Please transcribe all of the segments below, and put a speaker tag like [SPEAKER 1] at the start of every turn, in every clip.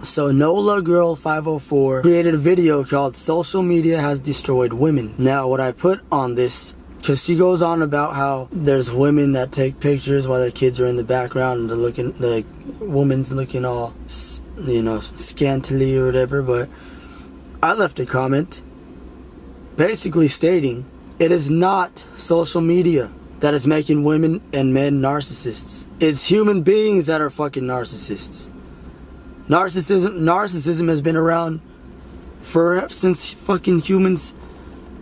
[SPEAKER 1] So NollaGirl504 created a video called "Social Media Has Destroyed Women." Now what I put on this, because she goes on about how there's women that take pictures while their kids are in the background and they're looking, the woman's looking all, you know, scantily or whatever, but I left a comment basically stating it is not social media that is making women and men narcissists. It's human beings that are fucking narcissists. Narcissism has been around since fucking humans.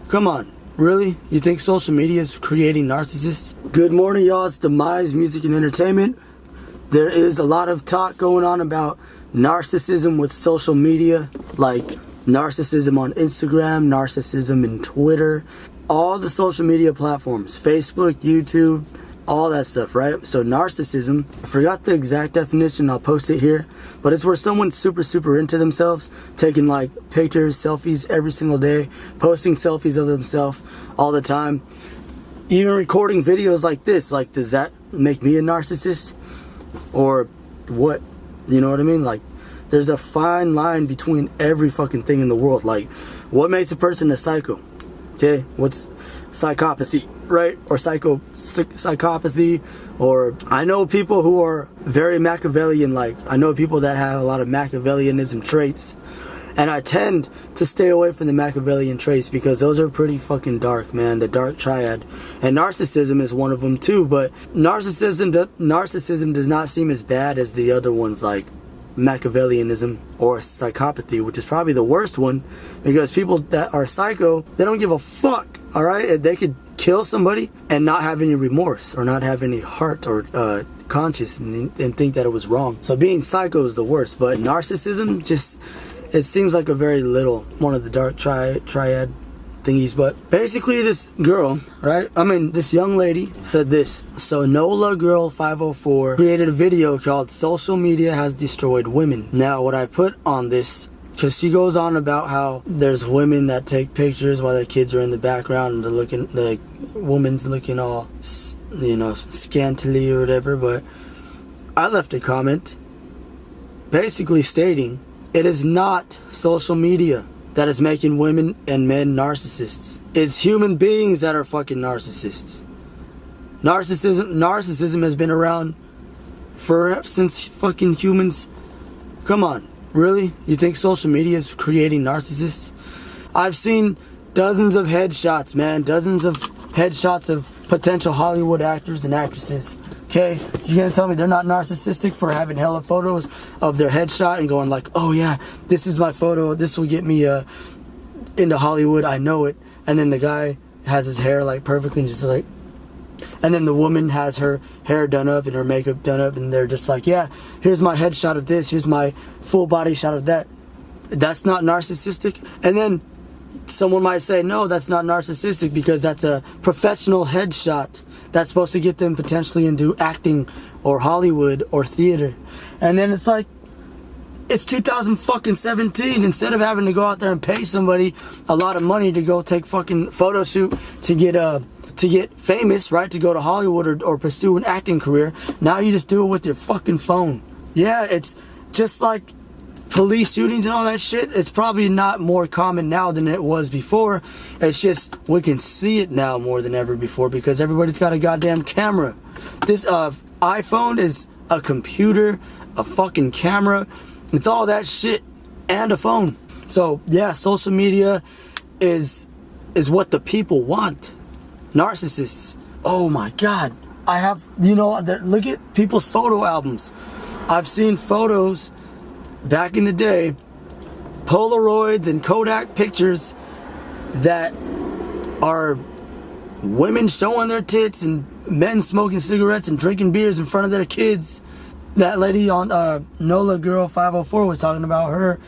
[SPEAKER 1] Come on, really? You think social media is creating narcissists? Good morning, y'all. It's Demise Music and Entertainment. There is a lot of talk going on about narcissism with social media, like narcissism on Instagram, narcissism in Twitter, all the social media platforms, Facebook, YouTube, all that stuff, right? So narcissism, I forgot the exact definition, I'll post it here, but it's where someone's super into themselves, taking like pictures, selfies every single day, posting selfies of themselves all the time, even recording videos like this. Like, does that make me a narcissist? Or what? You know what I mean? Like, there's a fine line between every fucking thing in the world. Like, what makes a person a psycho? Okay, what's psychopathy, right? Or psychopathy, or I know people who are very Machiavellian. Like, I know people that have a lot of Machiavellianism traits, and I tend to stay away from the Machiavellian traits because those are pretty fucking dark, man. The dark triad, and narcissism is one of them too. But narcissism does not seem as bad as the other ones, like Machiavellianism or psychopathy, which is probably the worst one, because people that are psycho, they don't give a fuck. All right, they could kill somebody and not have any remorse or not have any heart or conscience and think that it was wrong. So being psycho is the worst. But narcissism, just, it seems like a very little one of the dark triad thingies. But basically this girl, right, this young lady said this. So NollaGirl504 created a video called "Social Media Has Destroyed Women." Now what I put on this, because she goes on about how there's women that take pictures while their kids are in the background and they're looking, the woman's looking all, you know, scantily or whatever, but I left a comment basically stating it is not social media that is making women and men narcissists. It's human beings that are fucking narcissists. Narcissism has been around since fucking humans. Come on, really? You think social media is creating narcissists? I've seen dozens of headshots, man. Dozens of headshots of potential Hollywood actors and actresses. Okay, you're gonna tell me they're not narcissistic for having hella photos of their headshot and going like, oh yeah, this is my photo, this will get me into Hollywood, I know it. And then the guy has his hair like perfectly and just like, and then the woman has her hair done up and her makeup done up, and they're just like, yeah, here's my headshot of this, here's my full body shot of that. That's not narcissistic? And then someone might say, no, that's not narcissistic because that's a professional headshot. That's supposed to get them potentially into acting or Hollywood or theater. And then it's like, it's 2017. Instead of having to go out there and pay somebody a lot of money to go take fucking photo shoot to get famous, right? To go to Hollywood or pursue an acting career. Now you just do it with your fucking phone. Yeah, it's just like police shootings and all that shit. It's probably not more common now than it was before. It's just we can see it now more than ever before because everybody's got a goddamn camera. This iPhone is a computer, a fucking camera. It's all that shit and a phone. So yeah, social media is what the people want. Narcissists. Oh my god. I have, you know, look at people's photo albums. I've seen photos back in the day, Polaroids and Kodak pictures that are women showing their tits and men smoking cigarettes and drinking beers in front of their kids. That lady on NollaGirl504 was talking about her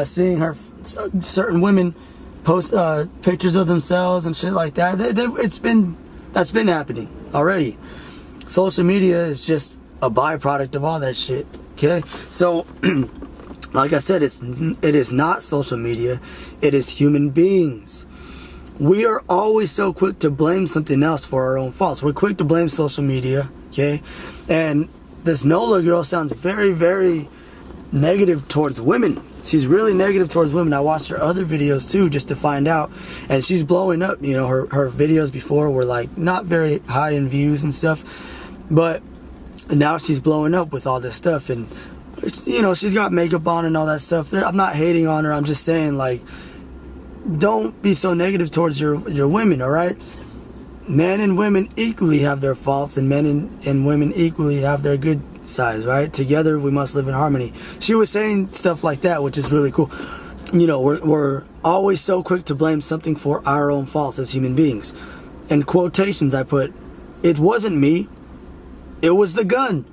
[SPEAKER 1] seeing her certain women post pictures of themselves and shit like that. That's been happening already. Social media is just a byproduct of all that shit. Okay, so like I said, it is not social media, it is human beings. We are always so quick to blame something else for our own faults. We're quick to blame social media, okay? And this NOLA girl sounds very, very negative towards women. She's really negative towards women. I watched her other videos too just to find out, and she's blowing up. You know, her videos before were like not very high in views and stuff, but now she's blowing up with all this stuff, and you know, she's got makeup on and all that stuff. I'm not hating on her. I'm just saying, like, don't be so negative towards your women, all right? Men and women equally have their faults, and men and women equally have their good sides, right? Together we must live in harmony. She was saying stuff like that, which is really cool. You know, we're always so quick to blame something for our own faults as human beings. In quotations I put, it wasn't me, it was the gun.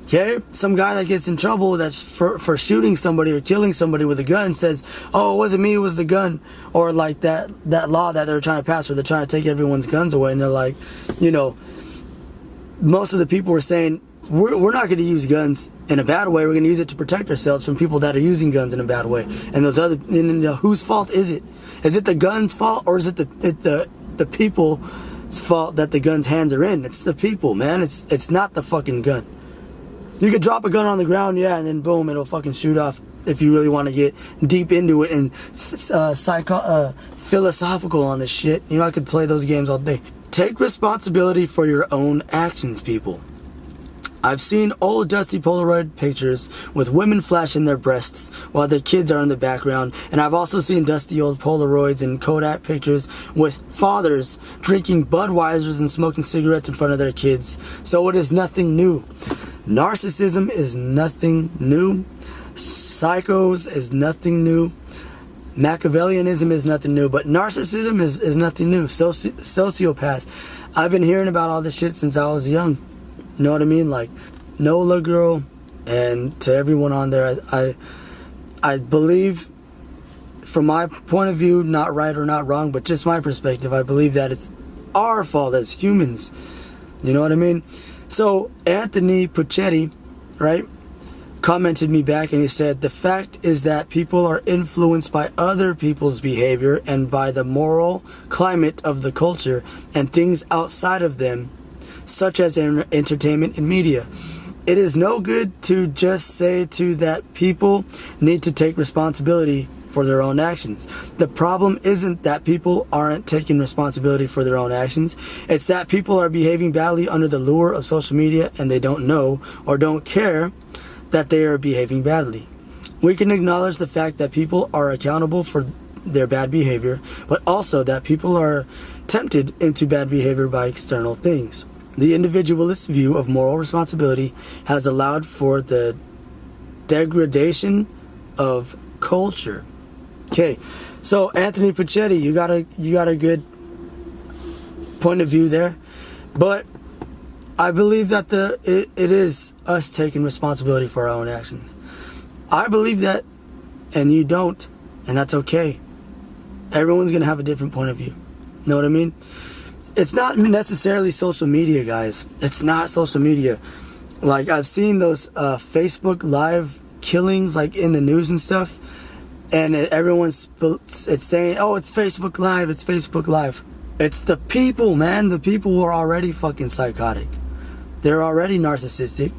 [SPEAKER 1] Okay, some guy that gets in trouble that's for shooting somebody or killing somebody with a gun says, oh, it wasn't me, it was the gun. Or like that law that they're trying to pass where they're trying to take everyone's guns away, and they're like, you know, most of the people were saying, we're not going to use guns in a bad way, we're going to use it to protect ourselves from people that are using guns in a bad way. And those other, and whose fault is it? Is it the gun's fault, or is it the people's fault that the gun's hands are in? It's the people, man. It's not the fucking gun. You could drop a gun on the ground, yeah, and then boom, it'll fucking shoot off if you really want to get deep into it and philosophical on this shit. You know, I could play those games all day. Take responsibility for your own actions, people. I've seen old dusty Polaroid pictures with women flashing their breasts while their kids are in the background, and I've also seen dusty old Polaroids and Kodak pictures with fathers drinking Budweisers and smoking cigarettes in front of their kids. So it is nothing new. Narcissism is nothing new. Psychos is nothing new. Machiavellianism is nothing new. But narcissism is nothing new. Sociopaths. I've been hearing about all this shit since I was young. You know what I mean? Like, NOLA girl, and to everyone on there, I believe, from my point of view, not right or not wrong, but just my perspective, I believe that it's our fault as humans. You know what I mean? So Anthony Puccetti, right, commented me back, and he said, the fact is that people are influenced by other people's behavior and by the moral climate of the culture and things outside of them, such as entertainment and media. It is no good to just say to that people need to take responsibility for their own actions. The problem isn't that people aren't taking responsibility for their own actions. It's that people are behaving badly under the lure of social media, and they don't know or don't care that they are behaving badly. We can acknowledge the fact that people are accountable for their bad behavior, but also that people are tempted into bad behavior by external things. The individualist view of moral responsibility has allowed for the degradation of culture. Okay, so Anthony Puccetti, you got a good point of view there, but I believe that it is us taking responsibility for our own actions. I believe that, and you don't, and that's okay. Everyone's gonna have a different point of view. Know what I mean? It's not necessarily social media, guys. It's not social media. Like, I've seen those Facebook live killings, like in the news and stuff, and it's saying, oh, it's Facebook Live, it's Facebook Live. It's the people, man. The people who are already fucking psychotic. They're already narcissistic.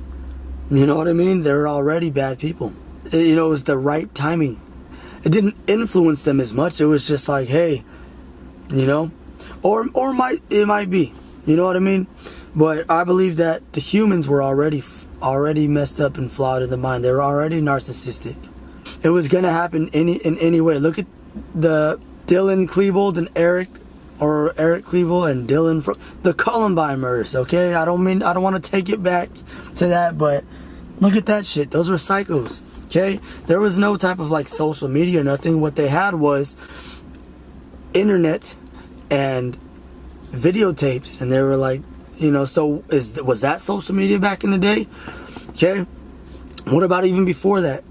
[SPEAKER 1] You know what I mean? They're already bad people. It was the right timing. It didn't influence them as much. It was just like, hey, you know, or it might be. You know what I mean? But I believe that the humans were already messed up and flawed in the mind. They were already narcissistic. It was gonna happen in any way. Look at the Dylan Klebold and Eric Klebold and Dylan from the Columbine murders. Okay, I don't want to take it back to that, but look at that shit. Those were psychos. Okay, there was no type of like social media or nothing. What they had was internet and videotapes, and they were like, you know, so was that social media back in the day? Okay, what about even before that?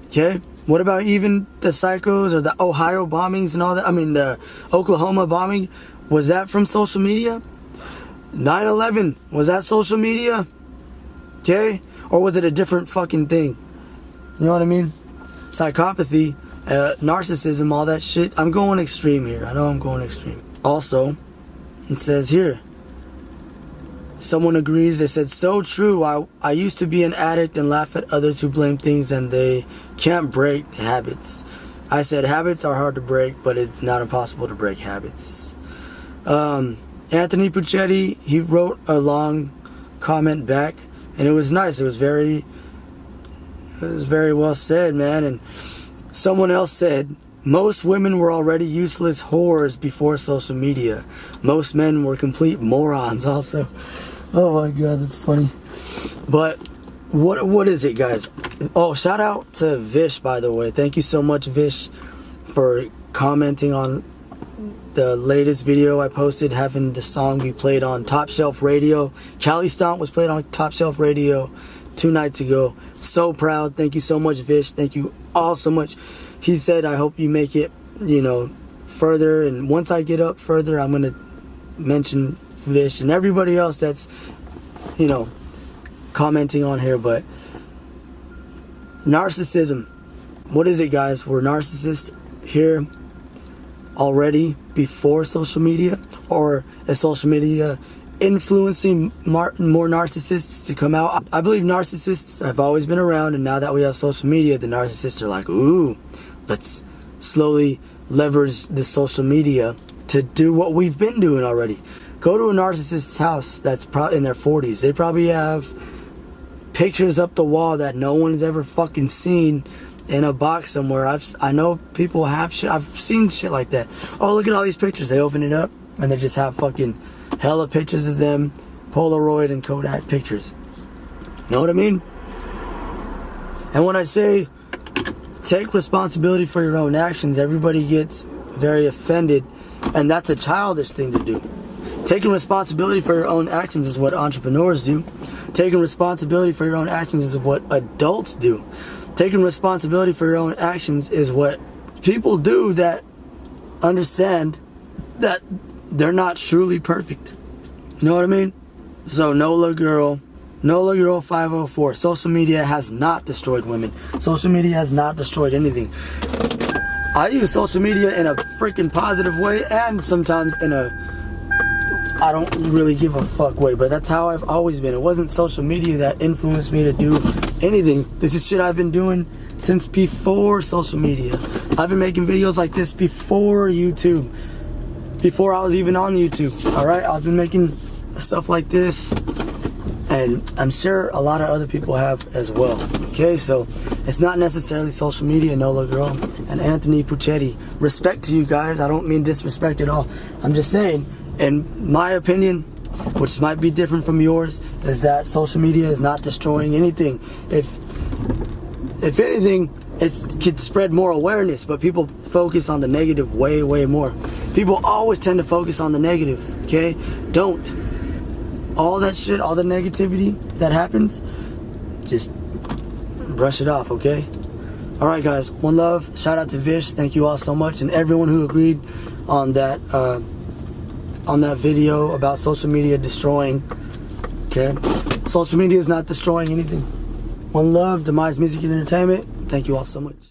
[SPEAKER 1] Okay, what about even the psychos or the Ohio bombings and all that? I mean, the Oklahoma bombing, was that from social media? 9/11, was that social media? Okay, or was it a different fucking thing? You know what I mean? Psychopathy, narcissism, all that shit. I'm going extreme here. I know I'm going extreme. Also, it says here, someone agrees. They said, so true. I used to be an addict and laugh at others who blame things and they can't break habits. I said, habits are hard to break, but it's not impossible to break habits. Anthony Puccetti, he wrote a long comment back, and it was nice. It was very well said, man. And someone else said, most women were already useless whores before social media. Most men were complete morons also. Oh my God, that's funny. But what is it, guys? Oh, shout out to Vish, by the way. Thank you so much, Vish, for commenting on the latest video I posted, having the song be played on Top Shelf Radio. Cali Stomp was played on Top Shelf Radio 2 nights ago. So proud. Thank you so much, Vish. Thank you all so much. He said, I hope you make it, further. And once I get up further, I'm going to mention Vish and everybody else that's, commenting on here. But narcissism. What is it, guys? We're narcissists here already before social media, or is social media influencing more narcissists to come out? I believe narcissists have always been around, and now that we have social media, the narcissists are like, ooh, let's slowly leverage the social media to do what we've been doing already. Go to a narcissist's house that's probably in their 40s. They probably have pictures up the wall that no one's ever fucking seen in a box somewhere. I know people have shit. I've seen shit like that. Oh, look at all these pictures. They open it up and they just have fucking hella pictures of them, Polaroid and Kodak pictures. You know what I mean? And when I say take responsibility for your own actions, everybody gets very offended, and that's a childish thing to do. Taking responsibility for your own actions is what entrepreneurs do. Taking responsibility for your own actions is what adults do. Taking responsibility for your own actions is what people do that understand that they're not truly perfect. You know what I mean? So NollaGirl504. Social media has not destroyed women. Social media has not destroyed anything. I use social media in a freaking positive way, and sometimes in a I don't really give a fuck way, but that's how I've always been. It wasn't social media that influenced me to do anything. This is shit I've been doing since before social media. I've been making videos like this before YouTube, before I was even on YouTube. Alright, I've been making stuff like this, and I'm sure a lot of other people have as well. Okay, so it's not necessarily social media, Nola Girl and Anthony Puccetti. Respect to you guys. I don't mean disrespect at all. I'm just saying, in my opinion, which might be different from yours, is that social media is not destroying anything. If anything, it could spread more awareness, but people focus on the negative way more. People always tend to focus on the negative, okay? Don't. All that shit, all the negativity that happens, just brush it off, okay? Alright guys, one love. Shout out to Vish. Thank you all so much, and everyone who agreed on that video about social media destroying. Okay, social media is not destroying anything. One love. Demise Music and Entertainment. Thank you all so much.